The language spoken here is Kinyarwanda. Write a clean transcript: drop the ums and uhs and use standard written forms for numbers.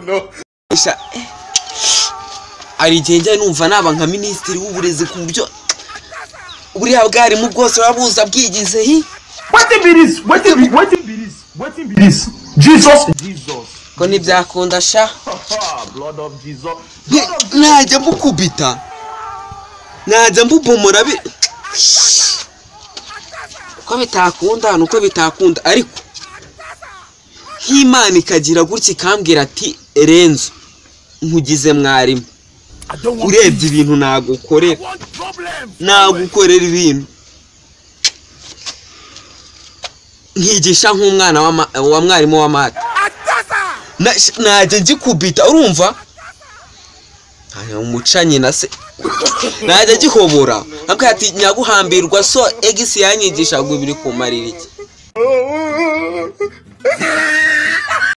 No. Ari genje numva naba nka ministeri w'uburezi ku buryo buriya bwari mu bwose wabuza bwigize hi. What be this? Jesus. Ko nibyakunda sha. Blood of Jesus. Najya mbukubita. Najya mbubomora bi. Ko bitakunda nuko bitakunda ariko Imana ikagira gutya ikambwira ati Renzo nkugize mwarimu. Urebye ibintu nagukorera ibintu nkigisha nk'umwana wa mwarimu wa mata najye ngikubita urumva umucanyi na se najye gihobora ambwa ati nyaguhambirwa so egisi yanyigisha ngo biri kumarira iki